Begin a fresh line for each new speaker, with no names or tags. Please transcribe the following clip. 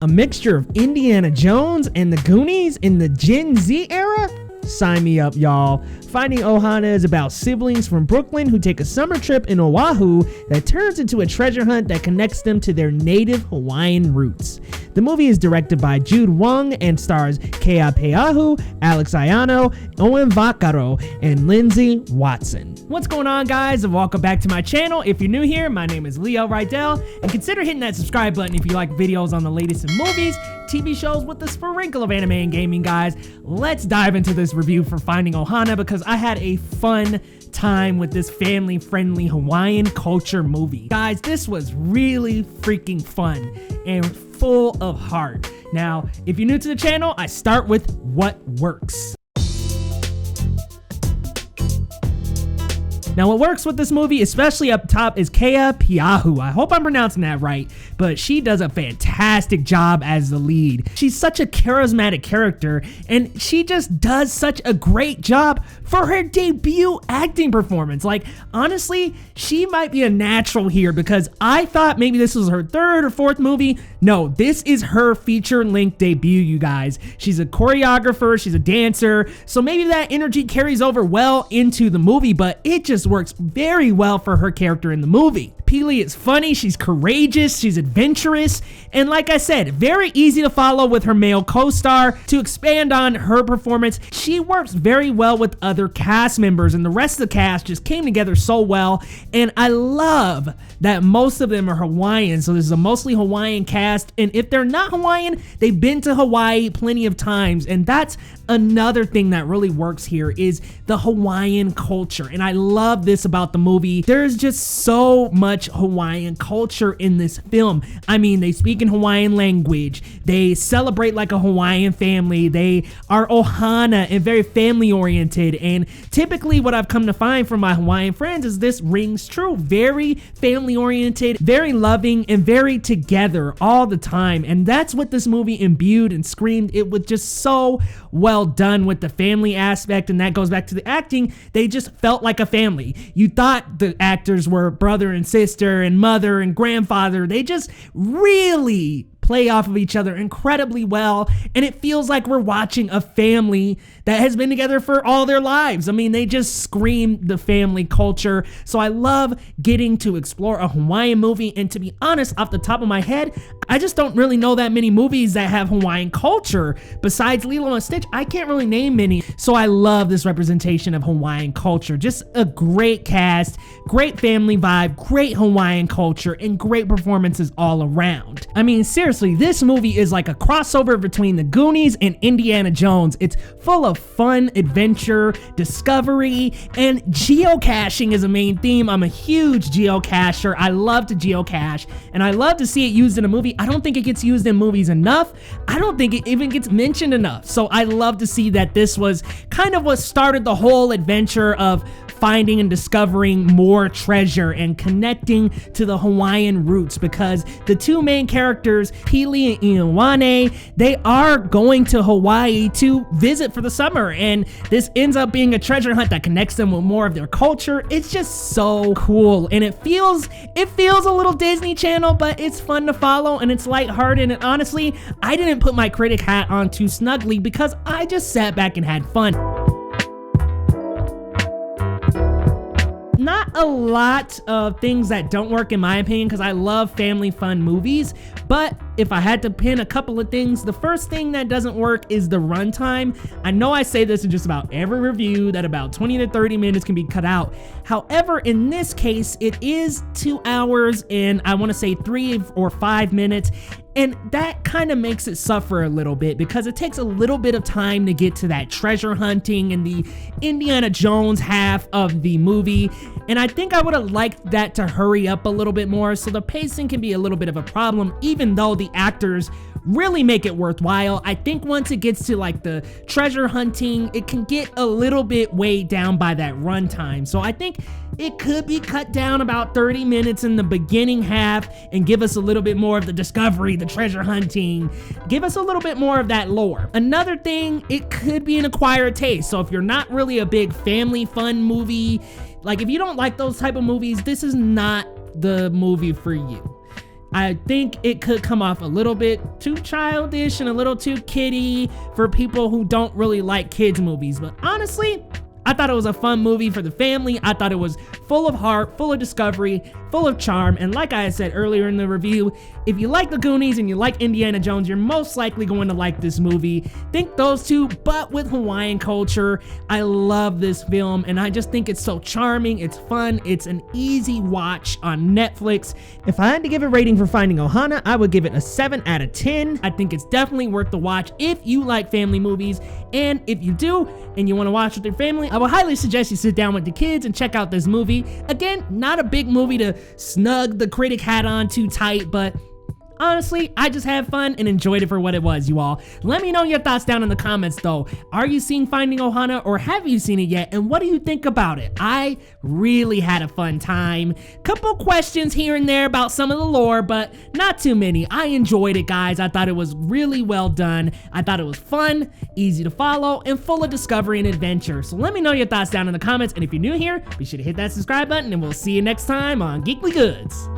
A mixture of Indiana Jones and the Goonies in the Gen Z era? Sign me up, y'all. Finding Ohana is about siblings from Brooklyn who take a summer trip in Oahu that turns into a treasure hunt that connects them to their native Hawaiian roots. The movie is directed by Jude Wong and stars Kea Peahu, Alex Ayano, Owen Vakaro, and Lindsay Watson. What's going on, guys, and welcome back to my channel. If you're new here, my name is Leo Rydell, and consider hitting that subscribe button if you like videos on the latest in movies, TV shows with a sprinkle of anime and gaming, guys. Let's dive into this review for Finding Ohana because I had a fun time with this family-friendly Hawaiian culture movie. Guys, this was really freaking fun and full of heart. Now, if you're new to the channel, I start with what works. Now, what works with this movie, especially up top, is Kea Peahu. I hope I'm pronouncing that right, but she does a fantastic job as the lead. She's such a charismatic character, and she just does such a great job for her debut acting performance. Like, honestly, she might be a natural here because I thought maybe this was her third or fourth movie. No, this is her feature-length debut, you guys. She's a choreographer, she's a dancer, so maybe that energy carries over well into the movie, but it just works very well for her character in the movie. Peely is funny, she's courageous, she's adventurous, and like I said, very easy to follow with her male co-star. To expand on her performance, she works very well with other cast members, and the rest of the cast just came together so well, and I love that most of them are Hawaiian, so this is a mostly Hawaiian cast, and if they're not Hawaiian, they've been to Hawaii plenty of times, and that's another thing that really works here is the Hawaiian culture, and I love this about the movie. There's just so much Hawaiian culture in this film. I mean, they speak in Hawaiian language, they celebrate like a Hawaiian family, they are ohana and very family oriented, and typically what I've come to find from my Hawaiian friends is this rings true. Very family oriented, very loving, and very together all the time, and that's what this movie imbued and screamed. It was just so well done with the family aspect, and that goes back to the acting. They just felt like a family. You thought the actors were brother and sister and mother and grandfather. They just really play off of each other incredibly well, and it feels like we're watching a family that has been together for all their lives. I mean, they just scream the family culture, so I love getting to explore a Hawaiian movie, and to be honest, off the top of my head, I just don't really know that many movies that have Hawaiian culture. Besides Lilo and Stitch, I can't really name many, so I love this representation of Hawaiian culture. Just a great cast, great family vibe, great Hawaiian culture, and great performances all around. I mean, seriously, this movie is like a crossover between the Goonies and Indiana Jones. It's full of fun, adventure, discovery, and geocaching is a main theme. I'm a huge geocacher. I love to geocache, and I love to see it used in a movie. I don't think it gets used in movies enough. I don't think it even gets mentioned enough. So I love to see that this was kind of what started the whole adventure of finding and discovering more treasure and connecting to the Hawaiian roots, because the two main characters, Peely and Ioane, they are going to Hawaii to visit for the summer, and this ends up being a treasure hunt that connects them with more of their culture. It's just so cool, and it feels a little Disney Channel, but it's fun to follow and it's lighthearted, and honestly, I didn't put my critic hat on too snugly because I just sat back and had fun. Not a lot of things that don't work in my opinion, because I love family fun movies, but if I had to pin a couple of things, the first thing that doesn't work is the runtime. I know I say this in just about every review that about 20 to 30 minutes can be cut out. However, in this case, it is 2 hours and I want to say 3 or 5 minutes. And that kind of makes it suffer a little bit because it takes a little bit of time to get to that treasure hunting and the Indiana Jones half of the movie. And I think I would have liked that to hurry up a little bit more, so the pacing can be a little bit of a problem, even though the actors really make it worthwhile. I think once it gets to like the treasure hunting, it can get a little bit weighed down by that runtime. So I think it could be cut down about 30 minutes in the beginning half and give us a little bit more of the discovery, the treasure hunting, give us a little bit more of that lore. Another thing, it could be an acquired taste. So if you're not really a big family fun movie, like if you don't like those type of movies, this is not the movie for you. I think it could come off a little bit too childish and a little too kiddie for people who don't really like kids movies. But honestly, I thought it was a fun movie for the family. I thought it was full of heart, full of discovery, full of charm. And like I said earlier in the review, if you like the Goonies and you like Indiana Jones, you're most likely going to like this movie. Think those two, but with Hawaiian culture. I love this film, and I just think it's so charming. It's fun. It's an easy watch on Netflix. If I had to give a rating for Finding Ohana, I would give it a 7 out of 10. I think it's definitely worth the watch if you like family movies. And if you do, and you want to watch with your family, I would highly suggest you sit down with the kids and check out this movie. Again, not a big movie to snug the critic hat on too tight, but honestly, I just had fun and enjoyed it for what it was, you all. Let me know your thoughts down in the comments, though. Are you seeing Finding Ohana, or have you seen it yet? And what do you think about it? I really had a fun time. Couple questions here and there about some of the lore, but not too many. I enjoyed it, guys. I thought it was really well done. I thought it was fun, easy to follow, and full of discovery and adventure. So let me know your thoughts down in the comments. And if you're new here, be sure to hit that subscribe button, and we'll see you next time on Geekly Goods.